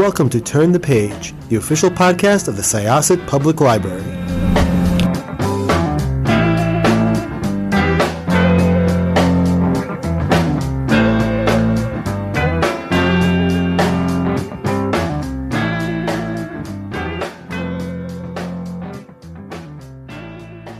welcome to Turn the Page, the official podcast of the Syosset Public Library.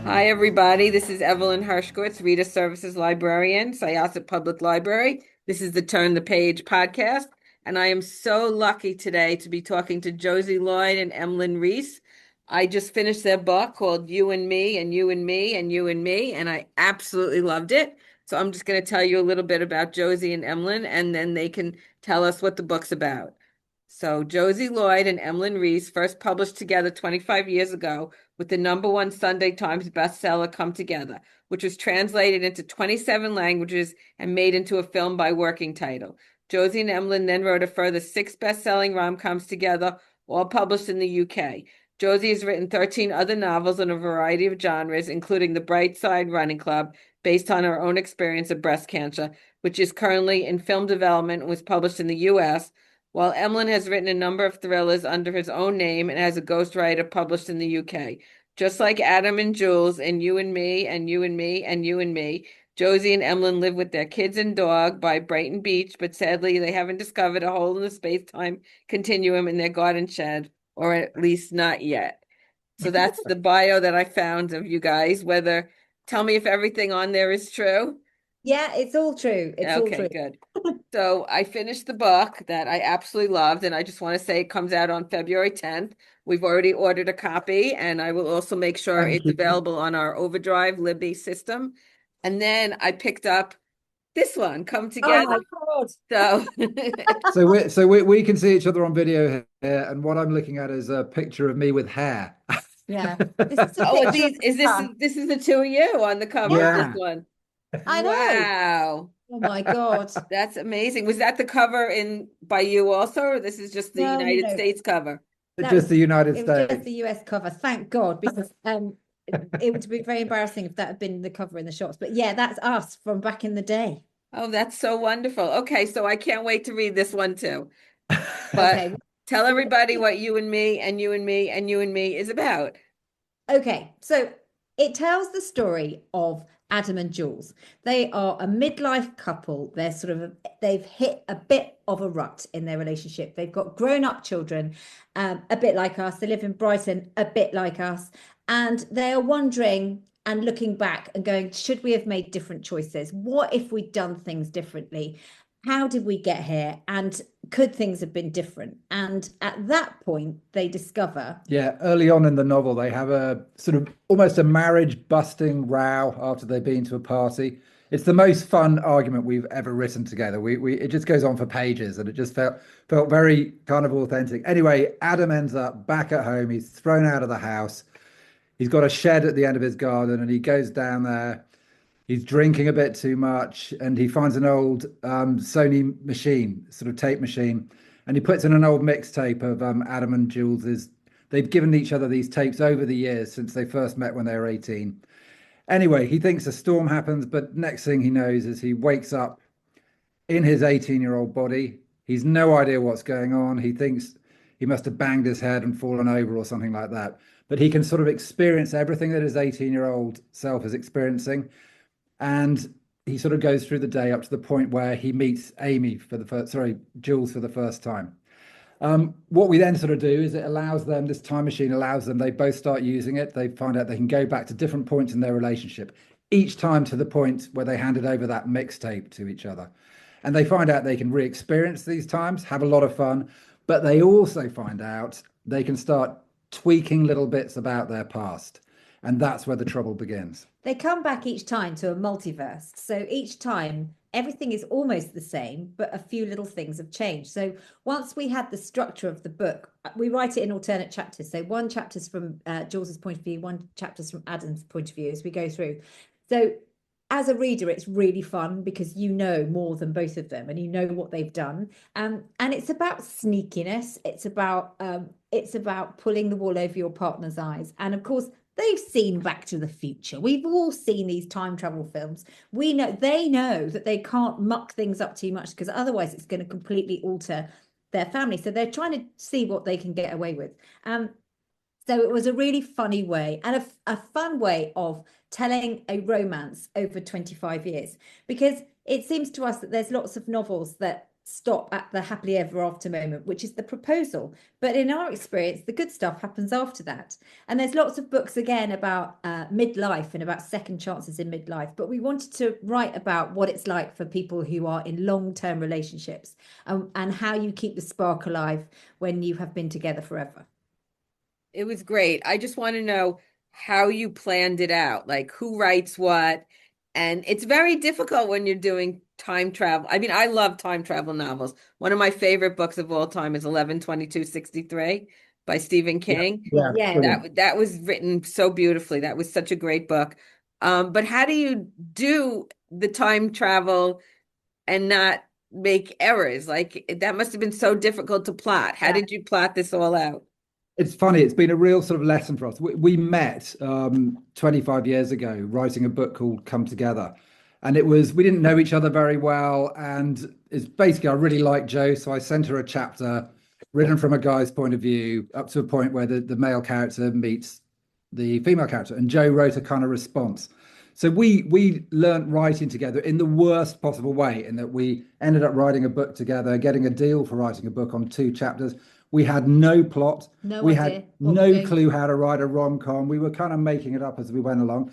Hi, everybody. This is Evelyn Hershkowitz, Reader Services Librarian, Syosset Public Library. This is the Turn the Page podcast, and I am so lucky today to be talking to Josie Lloyd and Emlyn Rees. I just finished their book called You and Me and You and Me and You and Me, and I absolutely loved it. So I'm just going to tell you a little bit about Josie and Emlyn, and then they can tell us what the book's about. So Josie Lloyd and Emlyn Rees first published together 25 years ago with the #1 Sunday Times bestseller Come Together, which was translated into 27 languages and made into a film by Working Title. Josie and Emlyn then wrote a further 6 best-selling rom-coms together, all published in the UK. Josie has written 13 other novels in a variety of genres, including The Bright Side Running Club, based on her own experience of breast cancer, which is currently in film development and was published in the US, while Emlyn has written a number of thrillers under his own name and has a ghostwriter published in the UK. Just like Adam and Jules in You and Me and You and Me and You and Me, Josie and Emlyn live with their kids and dog by Brighton Beach, but sadly they haven't discovered a hole in the space-time continuum in their garden shed, or at least not yet. So that's the bio that I found of you guys. Tell me if everything on there is true. Yeah, it's all true. It's all true. Okay, good. So I finished the book that I absolutely loved, and I just want to say it comes out on February 10th. We've already ordered a copy, and I will also make sure it's available on our Overdrive Libby system. And then I picked up this one, Come Together. Oh my So, so we can see each other on video here, and what I'm looking at is a picture of me with hair. Yeah. This is the two of you on the cover of this one. I know. Wow. Oh my God. That's amazing. Was that the cover by you also, or this is just the United States cover? Just the United States. It was just the US cover, thank God, because it would be very embarrassing if that had been the cover in the shops. But yeah, that's us from back in the day. Oh, that's so wonderful. Okay, so I can't wait to read this one too. But tell everybody what You and Me and You and Me and You and Me is about. Okay, so it tells the story of Adam and Jules. They are a midlife couple. They've hit a bit of a rut in their relationship. They've got grown-up children, a bit like us. They live in Brighton, a bit like us. And they are wondering and looking back and going, should we have made different choices? What if we'd done things differently? How did we get here? And could things have been different? And at that point, they discover. Yeah, early on in the novel, they have a sort of almost a marriage-busting row after they've been to a party. It's the most fun argument we've ever written together. It just goes on for pages, and it just felt very kind of authentic. Anyway, Adam ends up back at home. He's thrown out of the house. He's got a shed at the end of his garden, and he goes down there. He's drinking a bit too much, and he finds an old Sony machine, sort of tape machine, and he puts in an old mixtape of Adam and Jules's. They've given each other these tapes over the years since they first met when they were 18. Anyway, he thinks a storm happens, but next thing he knows is he wakes up in his 18-year-old body. He's no idea what's going on. He thinks he must have banged his head and fallen over or something like that. But he can sort of experience everything that his 18-year-old self is experiencing. And he sort of goes through the day up to the point where he meets Jules for the first time. What we then sort of do is this time machine allows them, they both start using it. They find out they can go back to different points in their relationship, each time to the point where they handed over that mixtape to each other. And they find out they can re-experience these times, have a lot of fun, but they also find out they can start tweaking little bits about their past. And that's where the trouble begins. They come back each time to a multiverse. So each time, everything is almost the same, but a few little things have changed. So once we had the structure of the book, we write it in alternate chapters. So one chapter's from Jules's point of view, one chapter's from Adam's point of view as we go through. So as a reader, it's really fun because you know more than both of them and you know what they've done. And it's about sneakiness. It's about pulling the wool over your partner's eyes. And of course, they've seen Back to the Future. We've all seen these time travel films. They know that they can't muck things up too much because otherwise it's going to completely alter their family. So they're trying to see what they can get away with. So it was a really funny way and a fun way of telling a romance over 25 years, because it seems to us that there's lots of novels that stop at the happily ever after moment, which is the proposal. But in our experience, the good stuff happens after that. And there's lots of books again about midlife and about second chances in midlife. But we wanted to write about what it's like for people who are in long-term relationships, and how you keep the spark alive when you have been together forever. It was great. I just want to know how you planned it out, like who writes what. And it's very difficult when you're doing time travel. I mean, I love time travel novels. One of my favorite books of all time is 11/22/63 by Stephen King. Yeah, Yeah. brilliant. That was written so beautifully. That was such a great book. But how do you do the time travel and not make errors? Like that must have been so difficult to plot. How Yeah. did you plot this all out? It's funny. It's been a real sort of lesson for us. We met 25 years ago writing a book called Come Together. And we didn't know each other very well. And it's basically, I really liked Jo. So I sent her a chapter written from a guy's point of view up to a point where the male character meets the female character. And Jo wrote a kind of response. So we learnt writing together in the worst possible way, in that we ended up writing a book together, getting a deal for writing a book on 2 chapters. We had no plot. No We idea had what we're no doing. clue how to write a rom-com. We were kind of making it up as we went along.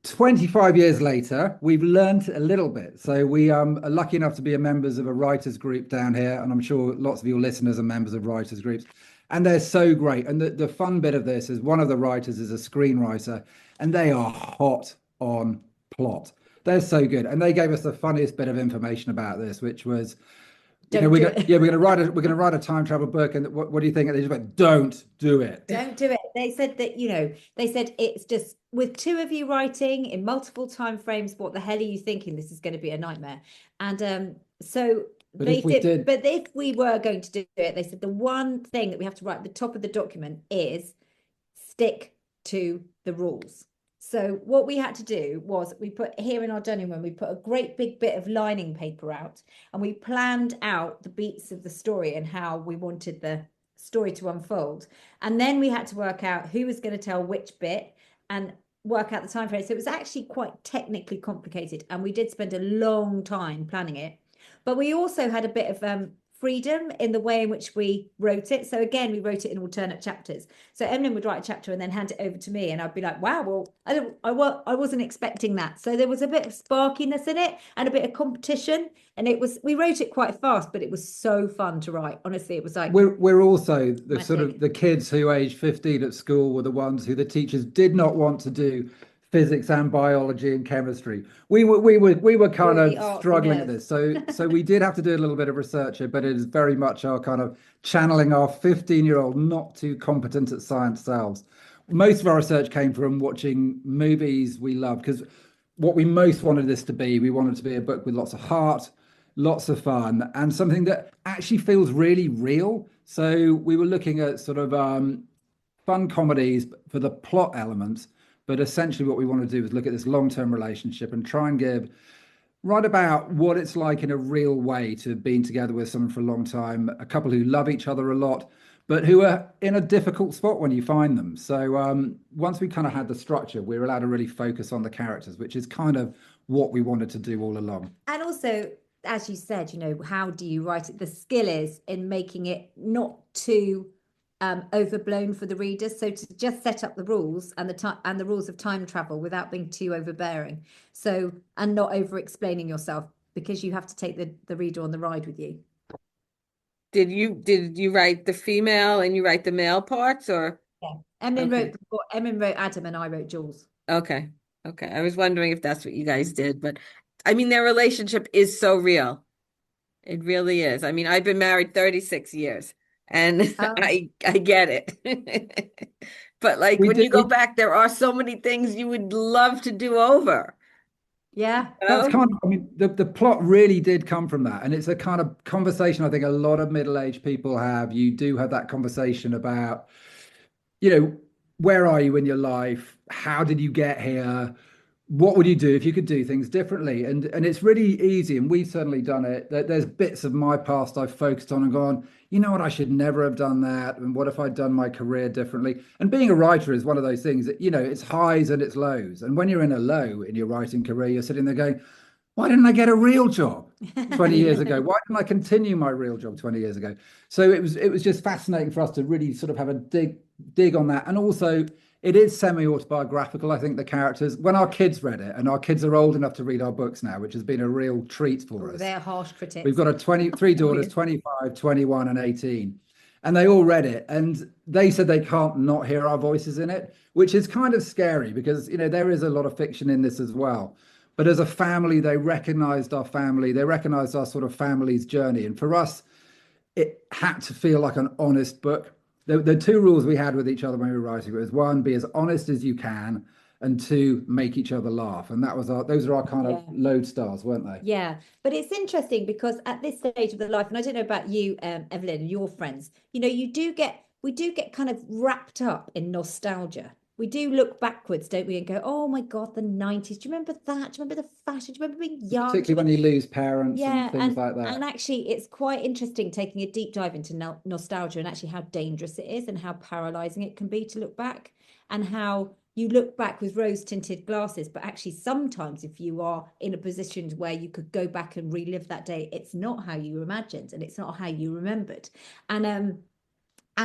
25 years later, we've learned a little bit. So we are lucky enough to be members of a writers group down here. And I'm sure lots of your listeners are members of writers groups. And they're so great. And the fun bit of this is one of the writers is a screenwriter, and they are hot on plot. They're so good. And they gave us the funniest bit of information about this, which was, Don't do it. we're gonna write a time travel book, and what do you think? And they just went, don't do it. Don't do it. They said that, they said it's just with two of you writing in multiple time frames, what the hell are you thinking? This is going to be a nightmare. And so But they if we did, but if we were going to do it, they said the one thing that we have to write at the top of the document is stick to the rules. So what we had to do was we put here in our dining room, we put a great big bit of lining paper out, and we planned out the beats of the story and how we wanted the story to unfold. And then we had to work out who was going to tell which bit and work out the time frame. So it was actually quite technically complicated, and we did spend a long time planning it. But we also had a bit of freedom in the way in which we wrote it. So again, we wrote it in alternate chapters. So Emlyn would write a chapter and then hand it over to me, and I'd be like, wow, well, I wasn't expecting that. So there was a bit of sparkiness in it and a bit of competition. And we wrote it quite fast, but it was so fun to write. Honestly, it was like we're also the my sort of thing. the kids who aged 15 at school were the ones who the teachers did not want to do physics and biology and chemistry. We were kind All the of artsy struggling at nerds. this. So we did have to do a little bit of research here, but it is very much our kind of channeling our 15-year-old not too competent at science selves. Most of our research came from watching movies we loved, because what we most wanted this to be, we wanted it to be a book with lots of heart, lots of fun, and something that actually feels really real. So we were looking at sort of fun comedies for the plot elements, but essentially what we want to do is look at this long-term relationship and try and give right about what it's like in a real way to have been together with someone for a long time, a couple who love each other a lot, but who are in a difficult spot when you find them. So once we kind of had the structure, we were allowed to really focus on the characters, which is kind of what we wanted to do all along. And also, as you said, how do you write it? The skill is in making it not too overblown for the readers. So to just set up the rules and the rules of time travel without being too overbearing. So, and not over explaining yourself, because you have to take the reader on the ride with you. Did you write the female and you write the male parts, or? Yeah. Emlyn Okay. wrote Adam and I wrote Jules. Okay. Okay. I was wondering if that's what you guys did, but I mean, their relationship is so real. It really is. I mean, I've been married 36 years and I get it. But like We when did you go we back, there are so many things you would love to do over. Yeah. You That's know? kind of, I mean, the plot really did come from that. And it's a kind of conversation I think a lot of middle-aged people have. You do have that conversation about, you know, where are you in your life? How did you get here? what would you do if you could do things differently? And it's really easy, and we've certainly done it. There's bits of my past I've focused on and gone, you know what, I should never have done that. And what if I'd done my career differently? And being a writer is one of those things that, it's highs and it's lows. And when you're in a low in your writing career, you're sitting there going, why didn't I get a real job 20 years ago? Why didn't I continue my real job 20 years ago? So it was just fascinating for us to really sort of have a dig on that. And also, it is semi-autobiographical, I think, the characters. When our kids read it, and our kids are old enough to read our books now, which has been a real treat for us. They're harsh critics. We've got three daughters, 25, 21, and 18. And they all read it. And they said they can't not hear our voices in it, which is kind of scary because, there is a lot of fiction in this as well. But as a family, they recognized our family. They recognized our sort of family's journey. And for us, it had to feel like an honest book. The two rules we had with each other when we were writing was, one, be as honest as you can, and two, make each other laugh. And those are our kind of lodestars, weren't they? Yeah, but it's interesting because at this stage of the life, and I don't know about you, Evelyn, and your friends, we do get kind of wrapped up in nostalgia. We do look backwards, don't we, and go, oh my God, the 90s. Do you remember that? Do you remember the fashion? Do you remember being young? Particularly when you lose parents and things like that. And actually, it's quite interesting taking a deep dive into nostalgia and actually how dangerous it is and how paralyzing it can be to look back, and how you look back with rose-tinted glasses. But actually, sometimes if you are in a position where you could go back and relive that day, it's not how you imagined and it's not how you remembered. And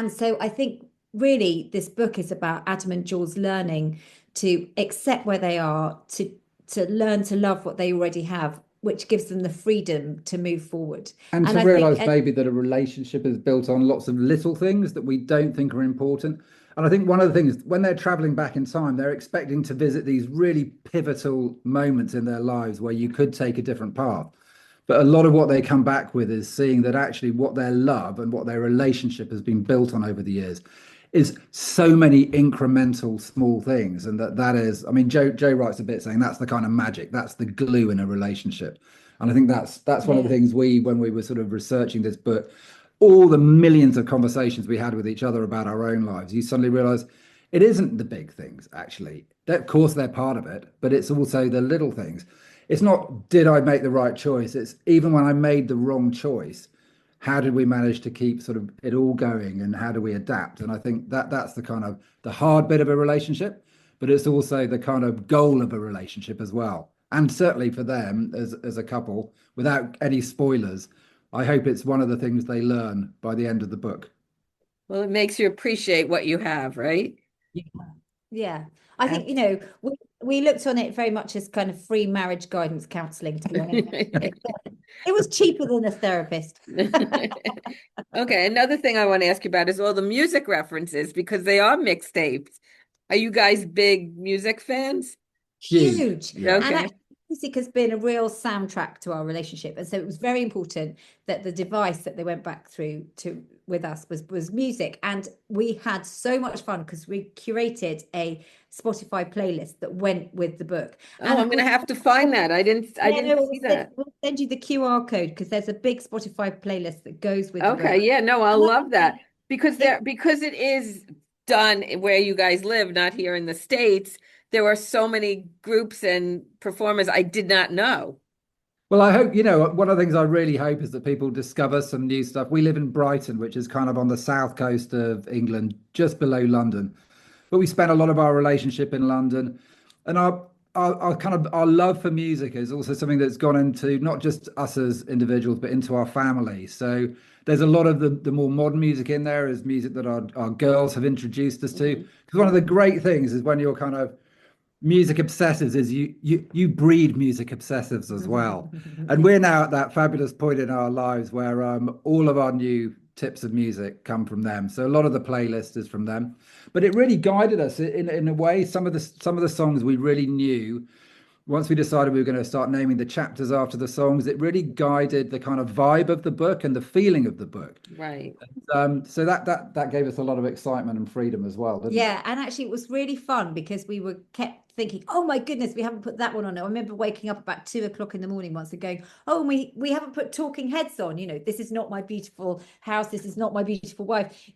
so I think really this book is about Adam and Jules learning to accept where they are, to learn to love what they already have, which gives them the freedom to move forward. And to realise maybe that a relationship is built on lots of little things that we don't think are important. And I think one of the things, when they're travelling back in time, they're expecting to visit these really pivotal moments in their lives where you could take a different path. But a lot of what they come back with is seeing that actually what their love and what their relationship has been built on over the years is so many incremental small things. And that is, I mean, Joe writes a bit saying that's the kind of magic, that's the glue in a relationship. And I think that's one of the things when we were sort of researching this book, all the millions of conversations we had with each other about our own lives, you suddenly realize it isn't the big things, actually. Of course, they're part of it, but it's also the little things. It's not, did I make the right choice? It's even when I made the wrong choice, how did we manage to keep sort of it all going, and how do we adapt? And I think that's the kind of the hard bit of a relationship, but it's also the kind of goal of a relationship as well. And certainly for them as a couple, without any spoilers, I hope it's one of the things they learn by the end of the book. Well, it makes you appreciate what you have, right? Yeah. I think, we looked on it very much as kind of free marriage guidance counselling, to be honest. It was cheaper than a therapist. Okay, another thing I want to ask you about is all the music references, because they are mixtapes. Are you guys big music fans? Huge. Yeah. Okay. And actually, music has been a real soundtrack to our relationship. And so it was very important that the device that they went back through to with us was music. And we had so much fun because we curated a Spotify playlist that went with the book. Oh, I'm going to have to find that. I didn't see that. We'll send you the QR code because there's a big Spotify playlist that goes with the book. Okay, yeah, no, I'll love that. Because it is done where you guys live, not here in the States. There are so many groups and performers I did not know. Well, I hope, one of the things I really hope is that people discover some new stuff. We live in Brighton, which is kind of on the south coast of England, just below London. But we spent a lot of our relationship in London. And our love for music is also something that's gone into not just us as individuals, but into our family. So there's a lot of the more modern music in there, is music that our girls have introduced us to. Because one of the great things is when you're kind of music obsessives is you breed music obsessives as well. And we're now at that fabulous point in our lives where all of our new tips of music come from them. So a lot of the playlist is from them, but it really guided us in a way. Some of the songs we really knew once we decided we were going to start naming the chapters after the songs. It really guided the kind of vibe of the book and the feeling of the book. Right. So that gave us a lot of excitement and freedom as well, didn't it? Yeah, and actually it was really fun because we were kept thinking, oh my goodness, we haven't put that one on. I remember waking up about 2 o'clock in the morning once and going, oh, we haven't put Talking Heads on. This is not my beautiful house. This is not my beautiful wife.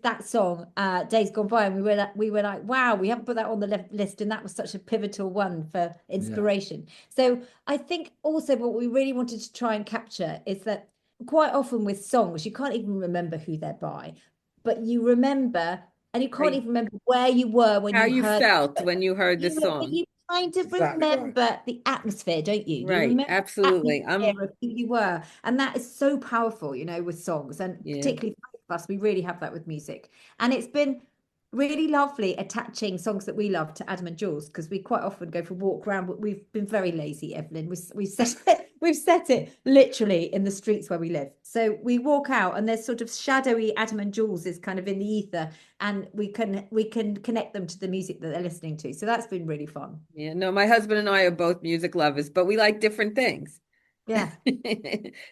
That song, Days Gone By, and we were like, wow, we haven't put that on the list, and that was such a pivotal one for inspiration. So I think also what we really wanted to try and capture is that quite often with songs, you can't even remember who they're by, but you remember, and you can't even remember where you were when How you you heard felt when you heard the but song. you kind of Exactly right. remember the atmosphere, don't you? You Right, remember the absolutely. atmosphere of who you were, and that is so powerful, with songs, and Yeah. particularly for us, we really have that with music, and it's been really lovely attaching songs that we love to Adam and Jules, because we quite often go for a walk around. We've been very lazy, Evelyn. We've set it literally in the streets where we live. So we walk out and there's sort of shadowy Adam and Jules is kind of in the ether, and we can connect them to the music that they're listening to. So that's been really fun. Yeah, no, my husband and I are both music lovers, but we like different things. Yeah.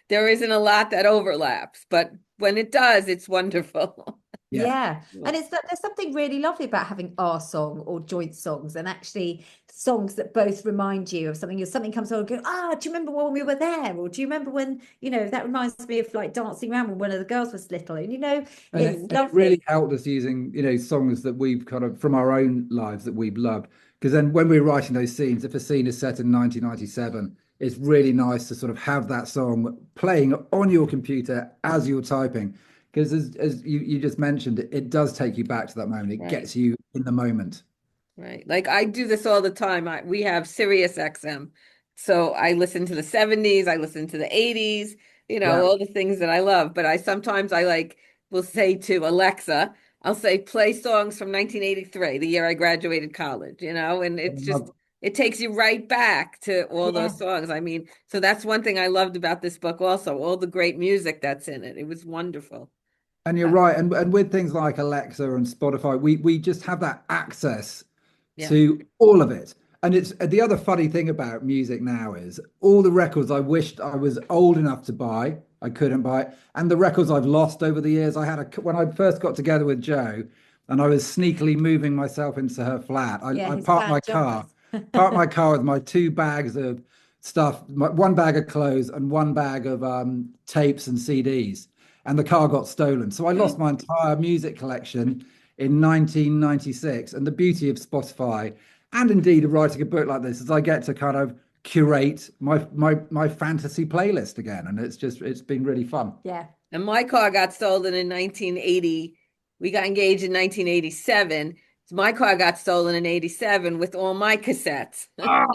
There isn't a lot that overlaps, but when it does, it's wonderful. Yeah. And there's something really lovely about having our song or joint songs, and actually songs that both remind you of something. If something comes on and go, do you remember when we were there? Or do you remember when, that reminds me of like dancing around when one of the girls was little, and it's it lovely. really helped us using, songs that we've kind of from our own lives that we've loved. Because then when we're writing those scenes, if a scene is set in 1997, it's really nice to sort of have that song playing on your computer as you're typing. Because as you just mentioned, it does take you back to that moment. It gets you in the moment. Right. Like I do this all the time. We have Sirius XM. So I listen to the 70s, I listen to the 80s, all the things that I love. But sometimes I will say to Alexa, I'll say play songs from 1983, the year I graduated college, and it takes you right back to all those songs. I mean, so that's one thing I loved about this book also, all the great music that's in it. It was wonderful. And you're right. And with things like Alexa and Spotify, we just have that access to all of it. And it's the other funny thing about music now is all the records I wished I was old enough to buy, I couldn't buy, and the records I've lost over the years. When I first got together with Jo, and I was sneakily moving myself into her flat. I parked my car with my 2 bags of stuff, one bag of clothes and one bag of tapes and CDs, and the car got stolen. So I lost my entire music collection in 1996. And the beauty of Spotify, and indeed of writing a book like this, is I get to kind of curate my fantasy playlist again, and it's been really fun. Yeah. And my car got stolen in 1980. We got engaged in 1987. My car got stolen in 87 with all my cassettes. Oh,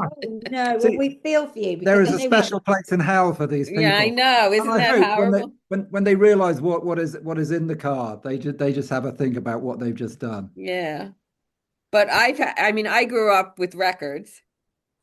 no, See, we feel for you. There is a special place in hell for these people. Yeah, I know. Isn't that horrible? When they realize what is in the car, they just have a think about what they've just done. Yeah. But I grew up with records.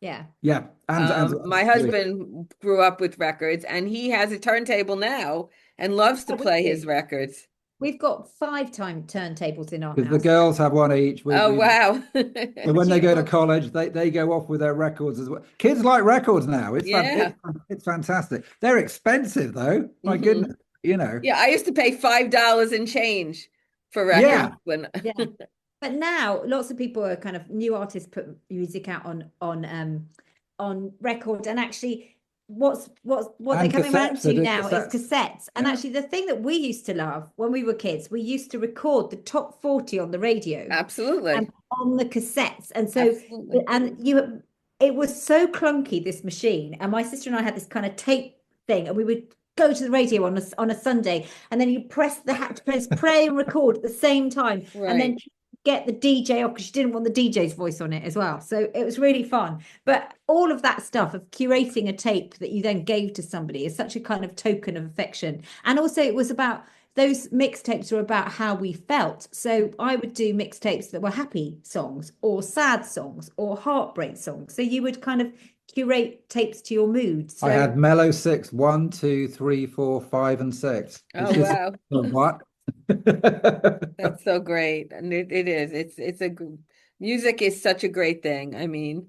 Yeah. Yeah. And my husband grew up with records, and he has a turntable now and loves to play his records. We've got 5 turntables in our house. Because the girls have one each. Wow. And when they go to college, they go off with their records as well. Kids like records now. It's fantastic. They're expensive though. My goodness, Yeah, I used to pay $5 and change for records. Yeah. But now lots of people are kind of new artists put music out on record, and actually what they're coming around to now is cassettes. And actually the thing that we used to love when we were kids, we used to record the top 40 on the radio. Absolutely. And on the cassettes. And so it was so clunky, this machine. And my sister and I had this kind of tape thing, and we would go to the radio on a Sunday, and then you press play and record at the same time. Right. And then get the DJ off, because she didn't want the DJ's voice on it as well. So it was really fun. But all of that stuff of curating a tape that you then gave to somebody is such a kind of token of affection. And also it was about, those mixtapes were about how we felt. So I would do mixtapes that were happy songs or sad songs or heartbreak songs. So you would kind of curate tapes to your mood. So I had mellow 6, 1, 2, 3, 4, 5, and 6. Oh, wow. What? That's so great. And it is. Music is such a great thing. I mean,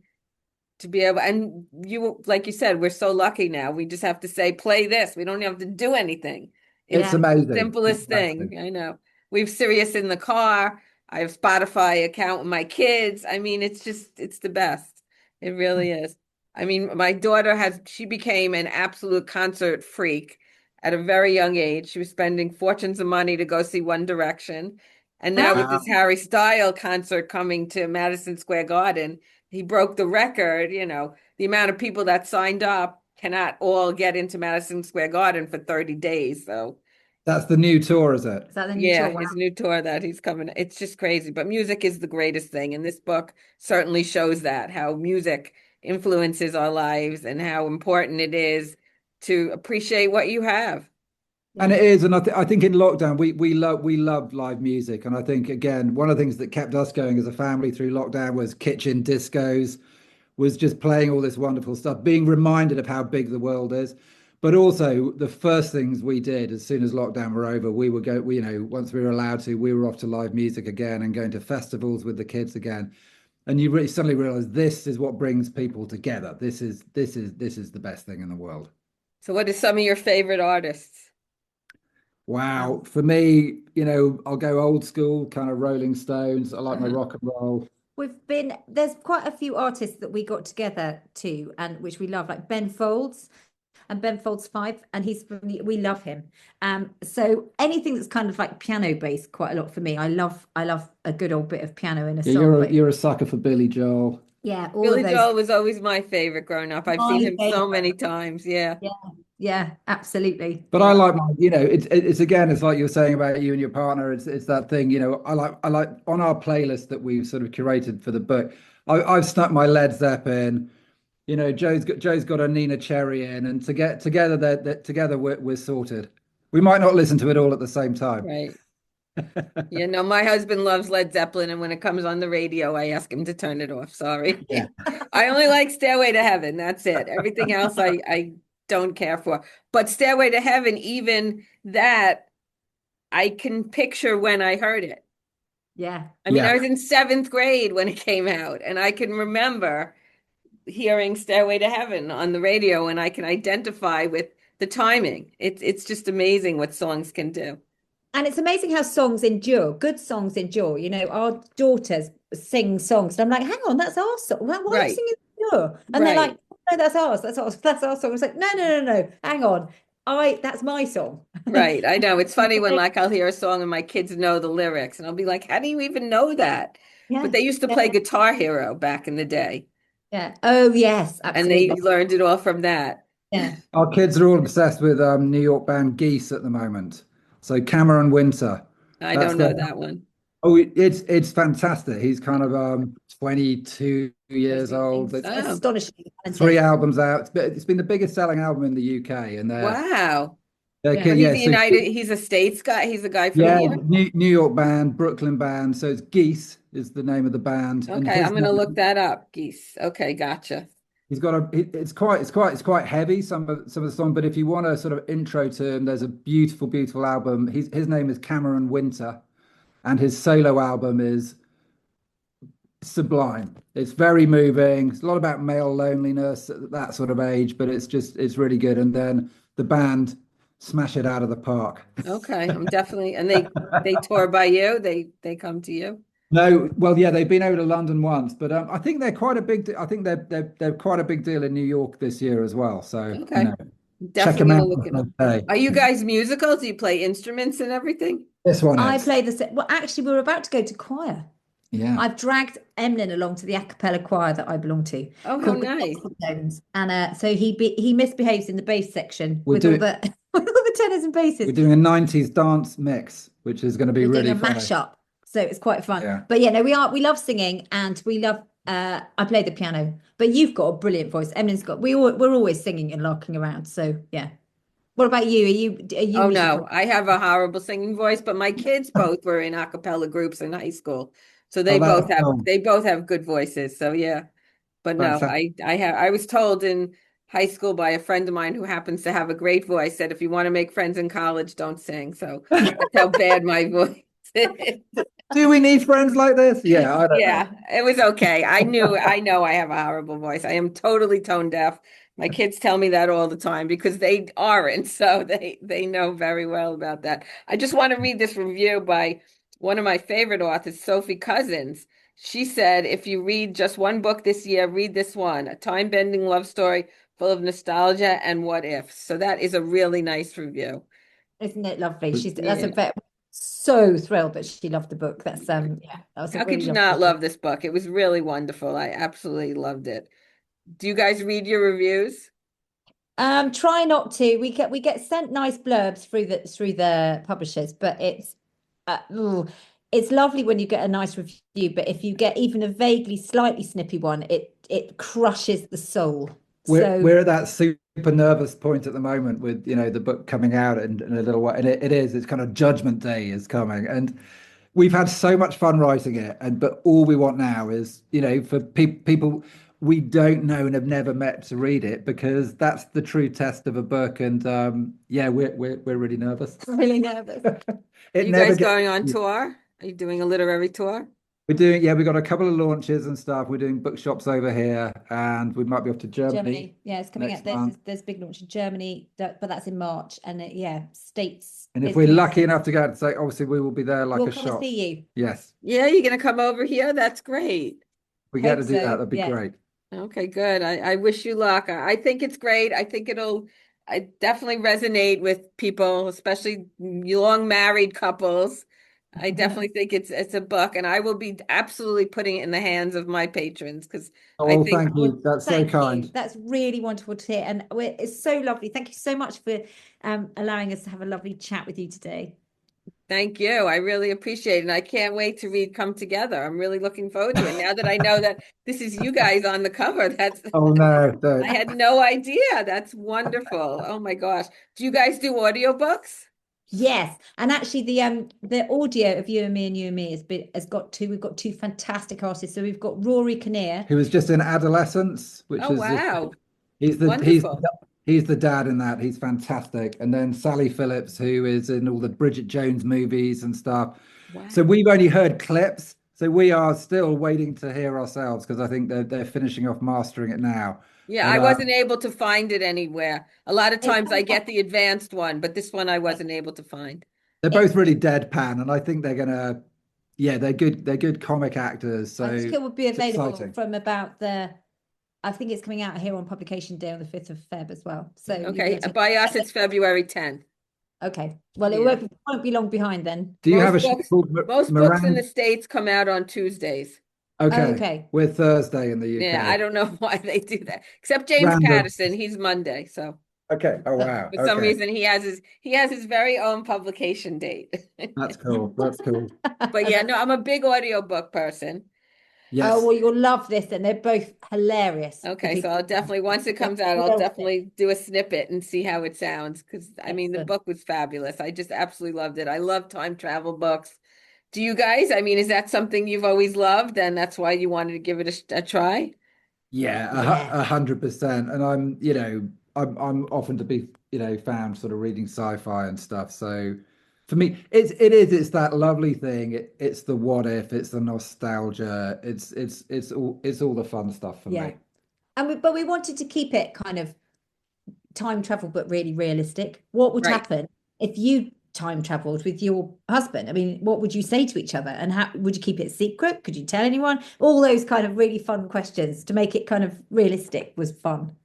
to be able, and you, like you said, we're so lucky now. We just have to say, play this. We don't have to do anything. It's amazing. Simplest thing. I know. We've Sirius in the car. I have Spotify account with my kids. I mean, it's the best. It really is. I mean, my daughter she became an absolute concert freak at a very young age. She was spending fortunes of money to go see One Direction. And now with this Wow. Harry Styles concert coming to Madison Square Garden, he broke the record, the amount of people that signed up cannot all get into Madison Square Garden for 30 days. So That's the new tour, is it? Is that the new yeah, tour? Wow. his new tour that he's coming. It's just crazy. But music is the greatest thing. And this book certainly shows that, how music influences our lives and how important it is to appreciate what you have. And it is, and I think in lockdown we loved live music, and I think again one of the things that kept us going as a family through lockdown was kitchen discos, was just playing all this wonderful stuff, being reminded of how big the world is. But also the first things we did as soon as lockdown were over, once we were allowed to, we were off to live music again and going to festivals with the kids again. And you really suddenly realize this is what brings people together. This is the best thing in the world. So what are some of your favorite artists? Wow. For me, I'll go old school, kind of Rolling Stones. I like my rock and roll. There's quite a few artists that we got together to, and which we love, like Ben Folds and Ben Folds 5, and we love him. So anything that's kind of like piano based quite a lot for me. I love a good old bit of piano in a Yeah, song. you're a sucker for Billy Joel. Yeah, all Billy of those. Joel was always my favorite growing up. I've seen My him so favorite. many times. Yeah. Yeah, yeah, absolutely. But I like it's again, it's like you're saying about you and your partner. It's that thing, I like on our playlist that we've sort of curated for the book. I've snuck my Led Zeppelin. Joe's got a Nina Cherry in, and together we're sorted. We might not listen to it all at the same time. Right. Yeah, no, my husband loves Led Zeppelin, and when it comes on the radio, I ask him to turn it off. Sorry. Yeah. I only like Stairway to Heaven. That's it. Everything else I don't care for. But Stairway to Heaven, even that, I can picture when I heard it. Yeah. I mean, Yeah. I was in seventh grade when it came out, and I can remember hearing Stairway to Heaven on the radio, and I can identify with the timing. It's just amazing what songs can do. And it's amazing how songs endure. Good songs endure. Our daughters sing songs, and I'm like, hang on, that's our song. Why are you Right. singing Endure? And they're Right. like, no, that's ours. That's ours. That's our song. It's like, no. Hang on. That's my song. Right. I know. It's funny when like I'll hear a song and my kids know the lyrics, and I'll be like, how do you even know that? But Yeah. they used to Yeah. play Guitar Hero back in the day, Yeah. Oh, yes, and they absolutely. learned it all from that. Yeah. Our kids are all obsessed with New York band Geese at the moment. So Cameron Winter, I that's don't their know that one. oh, it's fantastic. He's kind of 22 years old. It's It's Oh, astonishing. three albums out. It's been the biggest selling album in the UK, and wow. Yeah. So he's yeah, a so he's a States guy. He's a guy from yeah, here. New York band, Brooklyn band. So it's Geese is the name of the band, and Okay, his I'm gonna look name, that up. Geese. Okay, gotcha. he's got it's quite heavy some of the song, but if you want a sort of intro to him, there's a beautiful album. His name is Cameron Winter, and his solo album is sublime. It's very moving. It's a lot about male loneliness at that sort of age, but it's really good. And then the band smash it out of the park. Okay, I'm definitely, and they tour by you. They come to you. No, well, yeah, they've been over to London once, but I think they're quite a big. I think they're quite a big deal in New York this year as well. So Okay, check definitely them gonna out. look it up. Okay. Are you guys musical? Do you play instruments and everything? This one I is. play well, actually, we were about to go to choir. Yeah. I've dragged Emlyn along to the a cappella choir that I belong to, Oh, how called the nice. Tones. And so he misbehaves in the bass section We're with all doing- the with all the tenors and basses. We're doing a 90s dance mix, which is going to be We're really doing a funny. mashup, so it's quite fun. Yeah. But yeah, no, we love singing, and we love. I play the piano, but you've got a brilliant voice. Emlyn's got. We're always singing and larking around. So yeah. What about you? Are you Oh musical? no, I have a horrible singing voice, but my kids both were in a cappella groups in high school. So Oh, that's they both have good voices. So yeah. But no, fantastic. I was told in high school by a friend of mine who happens to have a great voice that if you want to make friends in college, don't sing. So that's how bad my voice is. Do we need friends like this? Yeah, I don't know. Yeah, it was okay. I know I have a horrible voice. I am totally tone deaf. My kids tell me that all the time because they aren't, so they know very well about that. I just want to read this review by One of my favorite authors, Sophie Cousins, she said, if you read just one book this year, read this one, a time-bending love story full of nostalgia and what ifs. So that is a really nice review. Isn't it lovely? That's a Yeah. very so thrilled that she loved the book. That's yeah, that was a How could really you lovely not book. love this book? It was really wonderful. I absolutely loved it. Do you guys read your reviews? Try not to. We get sent nice blurbs through the publishers, but it's lovely when you get a nice review. But if you get even a vaguely slightly snippy one, it crushes the soul. So We're at that super nervous point at the moment with, the book coming out in a little while, and it's kind of Judgment Day is coming, and we've had so much fun writing it, but all we want now is, for people we don't know and have never met to read it, because that's the true test of a book. And yeah, we're really nervous. really nervous. Are It you never guys gets. going on tour? Are you doing a literary tour? We're doing, yeah, we've got a couple of launches and stuff. We're doing bookshops over here, and we might be off to Germany. Yeah, it's coming next out. There's month. there's a big launch in Germany, but that's in March, and yeah, States. And if is we're coming lucky soon. enough to go out, say, obviously we will be there like We'll a come shot. and see you. Yes, Yeah, you're gonna come over here? That's great. we get Hope to do that. so. That'd be Yeah. great. Okay, good. I wish you luck. I think it's great. I definitely resonate with people, especially long married couples. I definitely think it's a book, and I will be absolutely putting it in the hands of my patrons because I Oh, think thank you. That's so Thank kind. you. That's really wonderful to hear, and it's so lovely. Thank you so much for allowing us to have a lovely chat with you today. thank you. I really appreciate it. And I can't wait to read Come Together. I'm really looking forward to it. Now that I know that this is you guys on the cover, Oh no, I had no idea. That's wonderful. Oh my gosh. Do you guys do audiobooks? Yes, and actually the audio of You and Me and You and Me we've got two fantastic artists. So we've got Rory Kinnear. who was just in Adolescence, which Oh is wow. he's the Wonderful. he's the dad in that. He's fantastic. And then Sally Phillips, who is in all the Bridget Jones movies and stuff. So Wow. we've only heard clips. So we are still waiting to hear ourselves, because I think they're finishing off mastering it now. Yeah, But I wasn't able to find it anywhere. A lot of It's times I get fantastic. the advanced one, but this one I wasn't able to find. they're It's both really deadpan, and I think they're gonna, yeah, they're good comic actors. I think So it will be it's available exciting. from about I think it's coming out here on publication day on the 5th of Feb as well. So you'll be Okay, able to by us it's February 10th. okay. Well, it Yeah. won't be long behind then. Do you have a Most show books, called most books in the Meringue? States come out on Tuesdays. Okay, Okay. we're Thursday in the Yeah, I UK. don't know why they do that. Except James Random. Patterson, he's Monday. So Okay. Oh wow. for some Okay. reason he has his very own publication date. That's cool. That's cool. But yeah, no, I'm a big audiobook person. Yes. Oh, well, you'll love this, and they're both hilarious. Okay, so I'll definitely, once it comes out, I'll definitely do a snippet and see how it sounds. Because I mean, the Excellent. book was fabulous. I just absolutely loved it. I love time travel books. Do you guys? I mean, is that something you've always loved, and that's why you wanted to give it a try? Yeah, Yeah. 100%. And I'm often to be, found sort of reading sci-fi and stuff. So for me, it's that lovely thing. It's the what if, it's the nostalgia. It's all the fun stuff for Yeah. me. But we wanted to keep it kind of time travel, but really realistic. What would Right. happen if you time traveled with your husband? I mean, what would you say to each other? And how would you keep it a secret? Could you tell anyone? All those kind of really fun questions to make it kind of realistic was fun.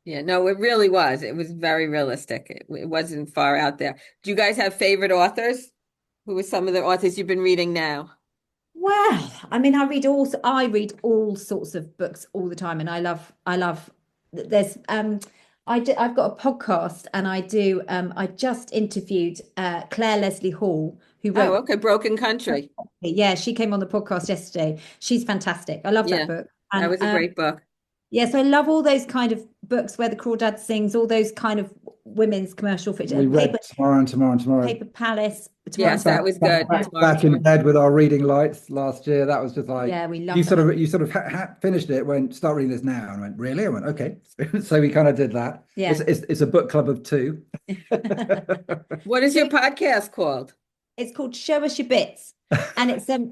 Yeah, no, it really was. It was very realistic. It wasn't far out there. Do you guys have favorite authors? Who are some of the authors you've been reading now? Well, I mean, I read all sorts of books all the time, and I love. There's I've got a podcast, and I just interviewed Claire Leslie Hall, who Oh, wrote. okay, Broken Country. Yeah, she came on the podcast yesterday. She's fantastic. I love Yeah, that book. that And was a great book. yeah, so I love all those kind of books where the crawdad sings, all those kind of women's commercial fiction. We read Tomorrow and Tomorrow and Tomorrow. Paper Palace. Yes, that was good. Back in bed with our reading lights last year. That was just like, Yeah, we love you that. sort of finished it, went, start reading this now, and I went, really? I went, okay. So we kind of did that. Yeah. It's a book club of two. What is your podcast called? It's called Show Us Your Bits. And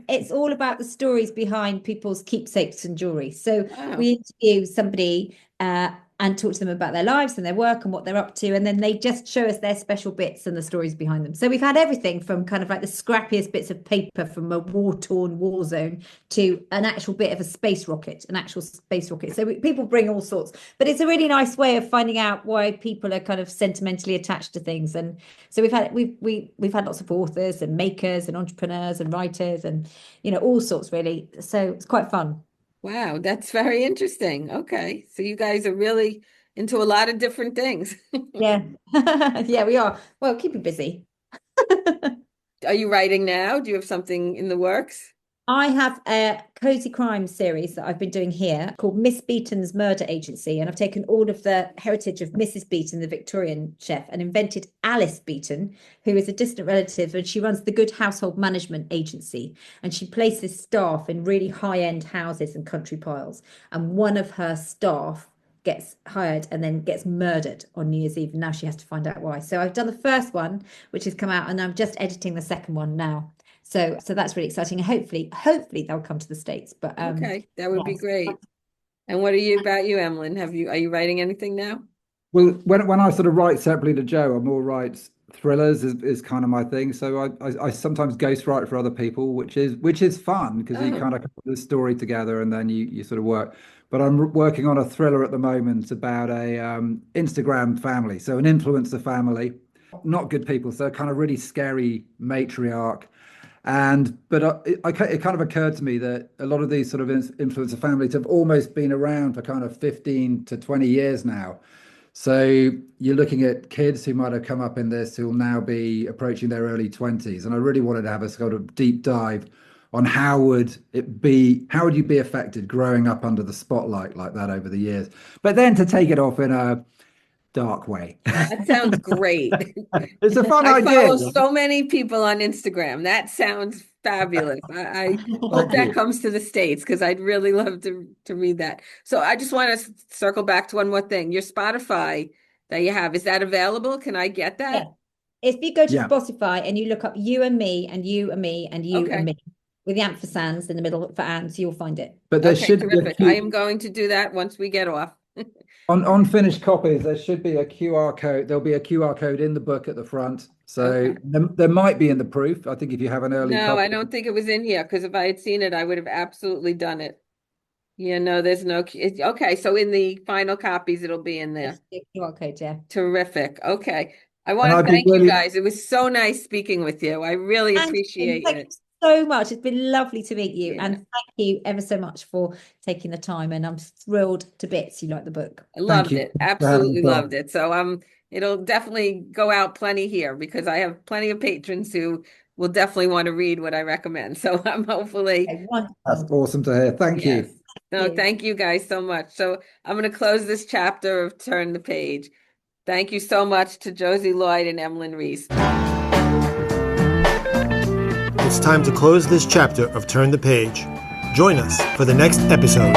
it's all about the stories behind people's keepsakes and jewelry. So Wow. we interview somebody and and talk to them about their lives and their work and what they're up to. And then they just show us their special bits and the stories behind them. So we've had everything from kind of like the scrappiest bits of paper from a war-torn war zone to an actual bit of a space rocket, an actual space rocket. So people bring all sorts, but it's a really nice way of finding out why people are kind of sentimentally attached to things. And so we've had lots of authors and makers and entrepreneurs and writers and, you know, all sorts really. So it's quite fun. Wow, that's very interesting. Okay, so you guys are really into a lot of different things. Yeah. Yeah, we are. Well, keep you busy. Are you writing now? Do you have something in the works? I have a cozy crime series that I've been doing here called Miss Beaton's Murder Agency. And I've taken all of the heritage of Mrs. Beaton, the Victorian chef, and invented Alice Beaton, who is a distant relative. And she runs the Good Household Management Agency. And she places staff in really high-end houses and country piles. And one of her staff gets hired and then gets murdered on New Year's Eve. And now she has to find out why. So I've done the first one, which has come out, and I'm just editing the second one now. So that's really exciting. And hopefully they'll come to the States. But okay, that would be great. And what about you, Emlyn? Are you writing anything now? Well, when I sort of write separately to Joe, I more write thrillers is kind of my thing. So I sometimes ghostwrite for other people, which is fun because you kind of put the story together and then you sort of work. But I'm working on a thriller at the moment about a Instagram family, so an influencer family, not good people, so kind of really scary matriarch. But it kind of occurred to me that a lot of these sort of influencer families have almost been around for kind of 15 to 20 years now. So you're looking at kids who might have come up in this who will now be approaching their early 20s. And I really wanted to have a sort of deep dive on how would you be affected growing up under the spotlight like that over the years, but then to take it off in a dark way. That sounds great. It's a fun I idea. follow so many people on Instagram. That sounds fabulous. I hope that comes to the States because I'd really love to read that. So I just want to circle back to one more thing. Your Spotify that you have, is that available? Can I get that? Yeah. If you go to Spotify and you look up You and Me and You and Me and You and Me with the ampersands in the middle for Anne's, you'll find it. But there should be terrific. I am going to do that once we get off. On finished copies, there should be a QR code. There'll be a QR code in the book at the front. So there might be in the proof. I think if you have an early copy. I don't think it was in here because if I had seen it, I would have absolutely done it. Yeah, no, there's no. Okay, so in the final copies, it'll be in there. QR code, yeah. Terrific. Okay. I want to thank you guys. It was so nice speaking with you. I really appreciate it. So much. It's been lovely to meet you, and thank you ever so much for taking the time, and I'm thrilled to bits you like the book. I loved it. Absolutely loved it. So it'll definitely go out plenty here because I have plenty of patrons who will definitely want to read what I recommend. So I'm hopefully that's awesome to hear. Thank you. No, thank you guys so much. So I'm going to close this chapter of Turn the Page. Thank you so much to Josie Lloyd and Emlyn Rees. It's time to close this chapter of Turn the Page. Join us for the next episode.